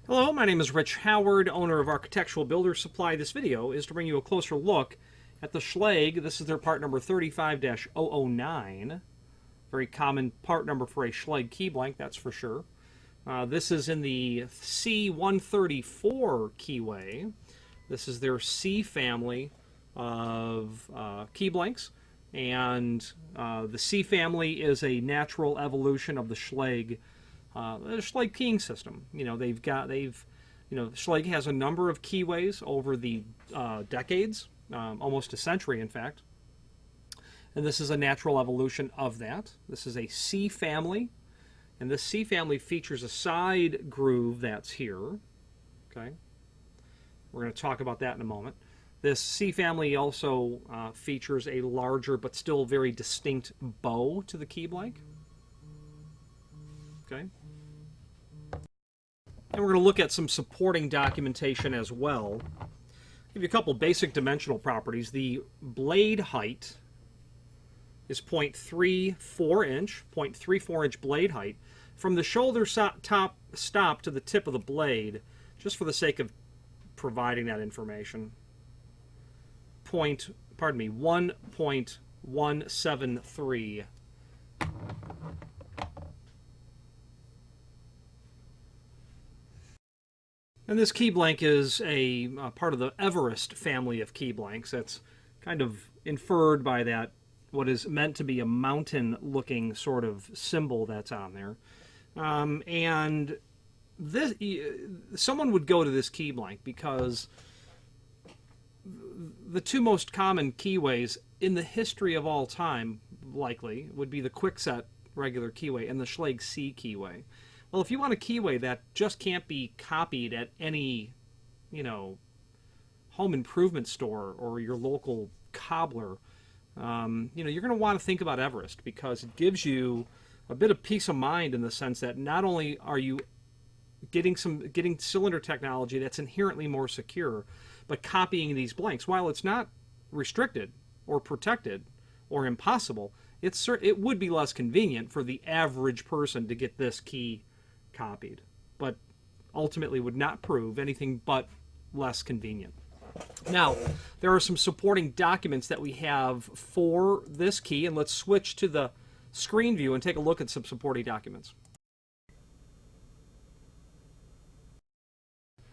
Hello, my name is Rich Howard, owner of Architectural Builder Supply. This video is to bring you a closer look at the Schlage. This is their part number 35-009. Very common part number for a Schlage key blank, that's for sure. This is in the C134 Keyway. This is their C family of key blanks. And the C family is a natural evolution of the Schlage keying system. Schlage has a number of keyways over the decades, almost a century, in fact. And this is a natural evolution of that. This is a C family, and this C family features a side groove that's here. Okay, we're going to talk about that in a moment. This C family also features a larger but still very distinct bow to the key blank. Okay. And we're going to look at some supporting documentation as well. I'll give you a couple basic dimensional properties. The blade height is 0.34 inch blade height from the shoulder top stop to the tip of the blade, just for the sake of providing that information. 1.173. And this key blank is a part of the Everest family of key blanks. That's kind of inferred by that, what is meant to be a mountain-looking sort of symbol that's on there. And this, someone would go to this key blank because the two most common keyways in the history of all time, likely, would be the Kwikset regular keyway and the Schlage C keyway. Well, if you want a keyway that just can't be copied at any, home improvement store or your local cobbler, you're going to want to think about Everest, because it gives you a bit of peace of mind in the sense that not only are you getting cylinder technology that's inherently more secure, but copying these blanks, while it's not restricted or protected or impossible, it would be less convenient for the average person to get this key copied, but ultimately would not prove anything but less convenient. Now, there are some supporting documents that we have for this key, and let's switch to the screen view and take a look at some supporting documents.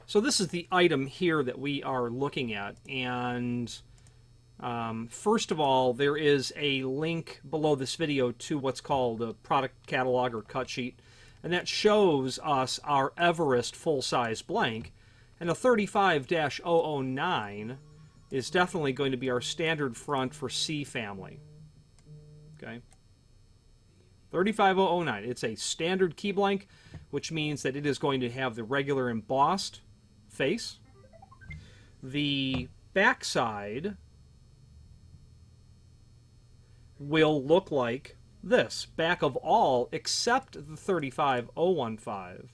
So this is the item here that we are looking at, and first of all, there is a link below this video to what's called a product catalog or cut sheet, and that shows us our Everest full-size blank. And the 35-009 is definitely going to be our standard front for C family. Okay, 35009. It's a standard key blank, which means that it is going to have the regular embossed face. The backside will look like this, back of all except the 35015,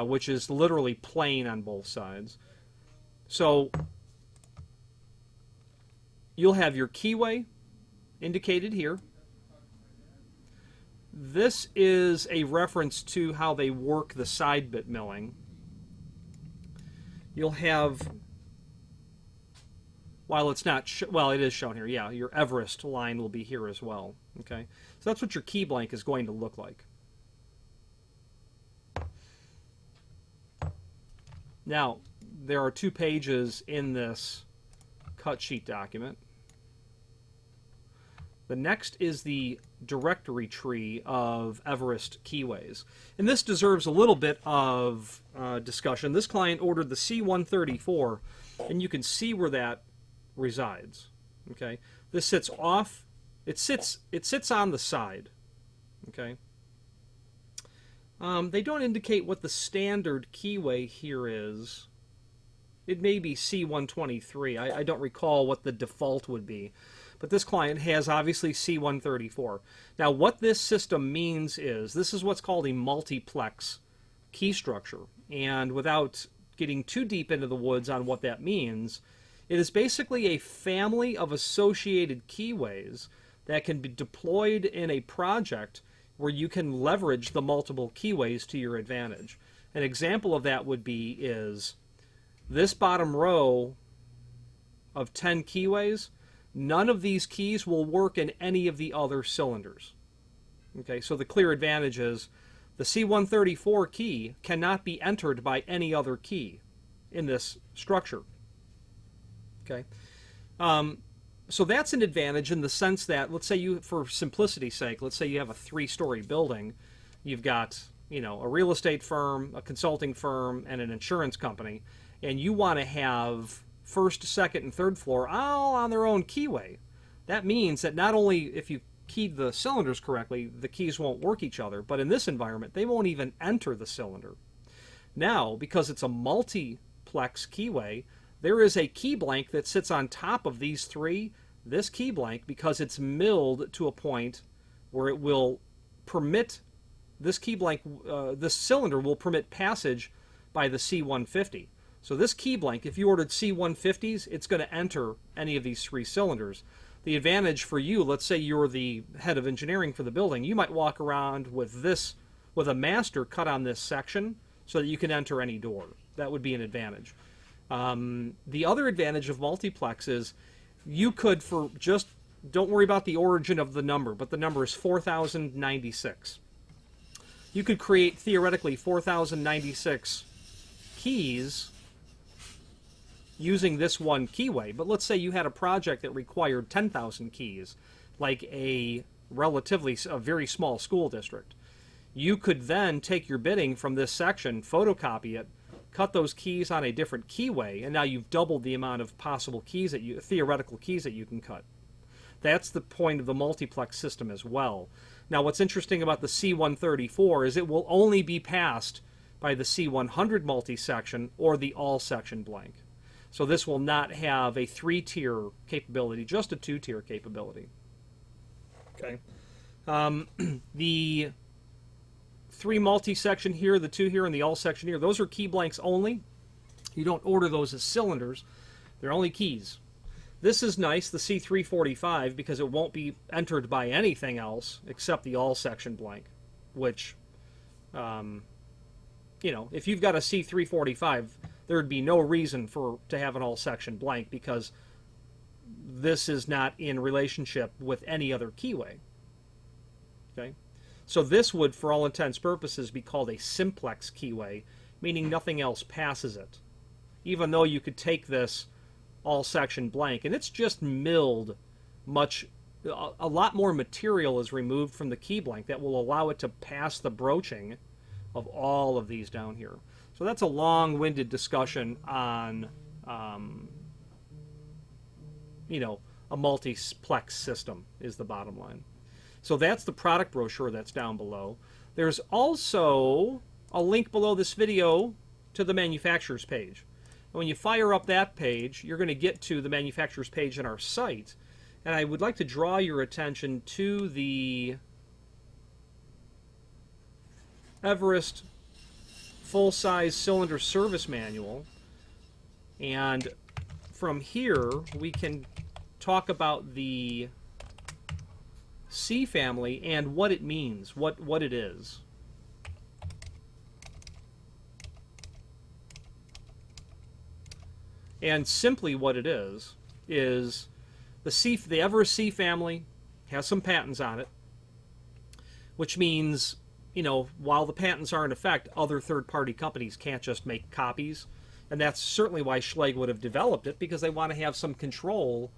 which is literally plain on both sides. So you'll have your keyway indicated here. This is a reference to how they work the side bit milling. You'll have, while it's not, well, it is shown here, yeah, your Everest line will be here as well. Okay, so that's what your key blank is going to look like. Now, there are 2 pages in this cut sheet document. The next is the directory tree of Everest keyways. And this deserves a little bit of discussion. This client ordered the C134, and you can see where that resides. Okay, this sits off. It sits on the side. Okay. They don't indicate what the standard keyway here is. It may be C123. I don't recall what the default would be. But this client has obviously C134. Now, what this system means is this is what's called a multiplex key structure. And without getting too deep into the woods on what that means, it is basically a family of associated keyways that can be deployed in a project where you can leverage the multiple keyways to your advantage. An example of that would be is this bottom row of 10 keyways, none of these keys will work in any of the other cylinders. Okay, so the clear advantage is the C134 key cannot be entered by any other key in this structure. Okay, so that's an advantage in the sense that, let's say you, for simplicity's sake, let's say you have a 3-story building. You've got, you know, a real estate firm, a consulting firm, and an insurance company, and you want to have first, second, and third floor all on their own keyway. That means that not only if you keyed the cylinders correctly, the keys won't work each other, but in this environment, they won't even enter the cylinder. Now, because it's a multiplex keyway, there is a key blank that sits on top of these 3. This key blank, because it's milled to a point where it will permit this key blank, this cylinder will permit passage by the C150. So this key blank, if you ordered C150s, it's going to enter any of these 3 cylinders. The advantage for you, let's say you're the head of engineering for the building, you might walk around with this, with a master cut on this section so that you can enter any door. That would be an advantage. The other advantage of multiplex is you could, for just, don't worry about the origin of the number, but the number is 4096. You could create, theoretically, 4096 keys using this one keyway. But let's say you had a project that required 10,000 keys, like a very small school district. You could then take your bidding from this section, photocopy it, cut those keys on a different keyway, and now you've doubled the amount of possible keys that you, theoretical keys that you can cut. That's the point of the multiplex system as well. Now, what's interesting about the C134 is it will only be passed by the C100 multi-section or the all-section blank. So this will not have a 3-tier capability, just a 2-tier capability. Okay. The 3 multi-section here, the 2 here, and the all-section here, those are key blanks only. You don't order those as cylinders. They're only keys. This is nice, the C345, because it won't be entered by anything else except the all-section blank, which, you know, if you've got a C345, there would be no reason to have an all-section blank because this is not in relationship with any other keyway. Okay? So this would, for all intents and purposes, be called a simplex keyway, meaning nothing else passes it. Even though you could take this all-section blank, and it's just milled a lot more material is removed from the key blank that will allow it to pass the broaching of all of these down here. So that's a long-winded discussion on, you know, a multiplex system is the bottom line. So that's the product brochure that's down below. There's also a link below this video to the manufacturer's page. And when you fire up that page, you're going to get to the manufacturer's page in our site. And I would like to draw your attention to the Everest full-size cylinder service manual. And from here, we can talk about the C family and what it means, what it is. And simply what it is the Everest C family has some patents on it, which means, you know, while the patents are in effect, other third-party companies can't just make copies. And that's certainly why Schlage would have developed it, because they want to have some control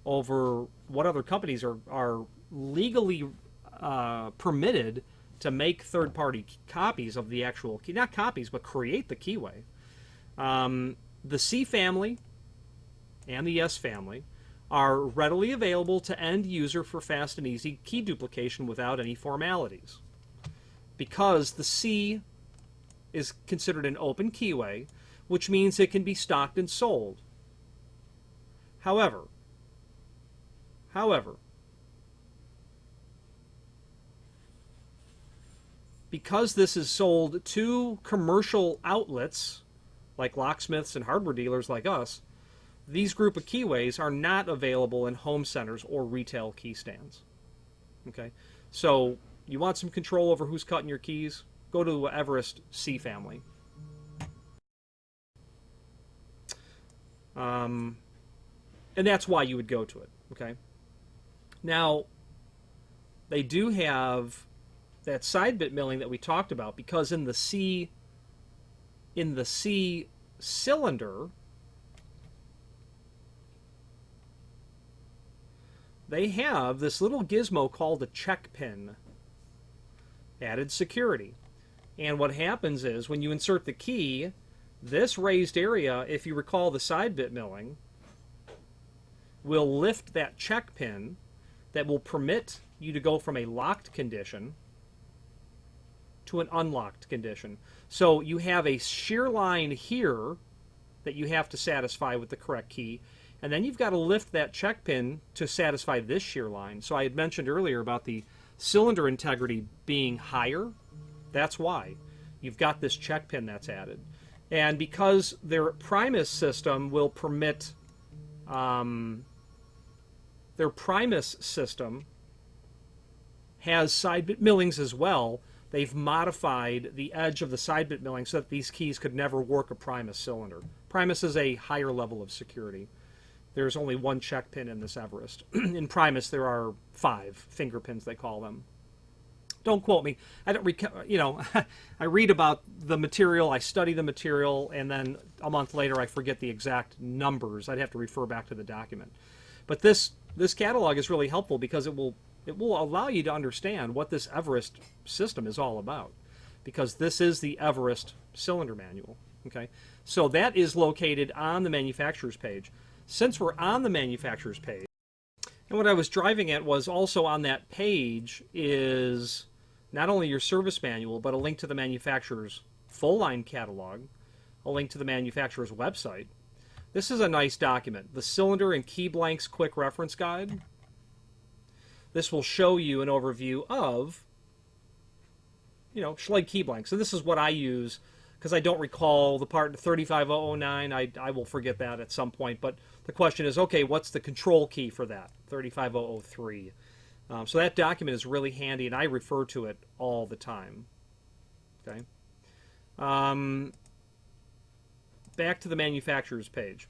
over what other companies are legally permitted to make third-party copies of the actual key. Not copies, but create the keyway. The C family and the S family are readily available to end user for fast and easy key duplication without any formalities. Because the C is considered an open keyway, which means it can be stocked and sold. However, because this is sold to commercial outlets, like locksmiths and hardware dealers like us, these group of keyways are not available in home centers or retail key stands. Okay, so you want some control over who's cutting your keys? Go to Everest C family. And that's why you would go to it. Okay. Now, they do have that side bit milling that we talked about, because in the C cylinder, they have this little gizmo called a check pin, added security. And what happens is when you insert the key, this raised area, if you recall the side bit milling, will lift that check pin that will permit you to go from a locked condition to an unlocked condition. So you have a shear line here that you have to satisfy with the correct key, and then you've got to lift that check pin to satisfy this shear line. So I had mentioned earlier about the cylinder integrity being higher. That's why you've got this check pin that's added. And because their Primus system will permit, their Primus system has side bit millings as well. They've modified the edge of the side bit milling so that these keys could never work a Primus cylinder. Primus is a higher level of security. There's only one check pin in this Everest. In Primus, there are 5 finger pins, they call them. Don't quote me. I don't, I read about the material, I study the material, and then a month later I forget the exact numbers. I'd have to refer back to the document. But this catalog is really helpful because it will allow you to understand what this Everest system is all about, because this is the Everest cylinder manual. Okay, so that is located on the manufacturer's page. Since we're on the manufacturer's page, and what I was driving at was also on that page is not only your service manual, but a link to the manufacturer's full line catalog, a link to the manufacturer's website. This is a nice document, the Cylinder and Key Blanks Quick Reference Guide. This will show you an overview of, Schlage key blanks. So this is what I use, because I don't recall the part 35009. I will forget that at some point. But the question is, okay, what's the control key for that? 35003. So that document is really handy, and I refer to it all the time. Okay. Back to the manufacturer's page.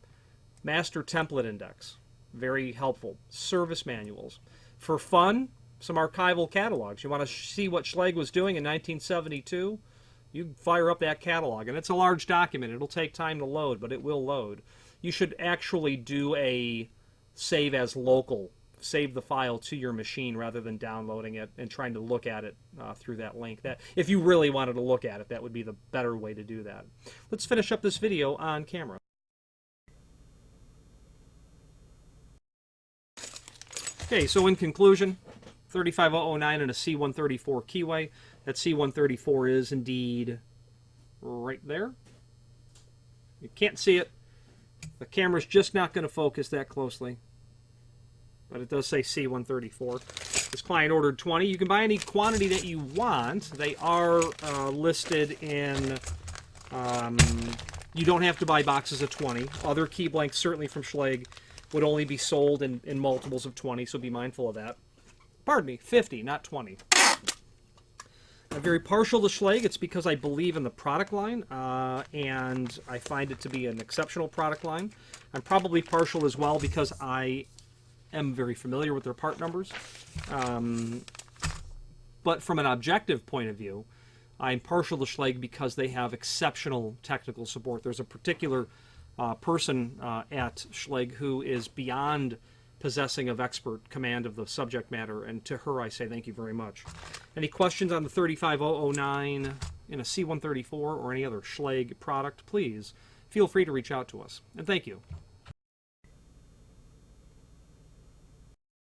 Master Template Index. Very helpful. Service manuals. For fun, some archival catalogs. You want to see what Schlage was doing in 1972? You fire up that catalog, and it's a large document. It'll take time to load, but it will load. You should actually do a save as local. Save the file to your machine rather than downloading it and trying to look at it through that link. That, if you really wanted to look at it, that would be the better way to do that. Let's finish up this video on camera. Okay, so in conclusion, 35009 and a C134 Keyway. That C134 is indeed right there. You can't see it. The camera's just not going to focus that closely. But it does say C134. This client ordered 20. You can buy any quantity that you want. They are listed in... you don't have to buy boxes of 20. Other key blanks, certainly from Schlage, would only be sold in multiples of 20, so be mindful of that. Pardon me, 50, not 20. I'm very partial to Schlage. It's because I believe in the product line, and I find it to be an exceptional product line. I'm probably partial as well because I am very familiar with their part numbers. But from an objective point of view, I'm partial to Schlage because they have exceptional technical support. There's a particular person at Schlage who is beyond possessing of expert command of the subject matter, and to her I say thank you very much. Any questions on the 35009 in a C134 or any other Schlage product, please feel free to reach out to us. And thank you.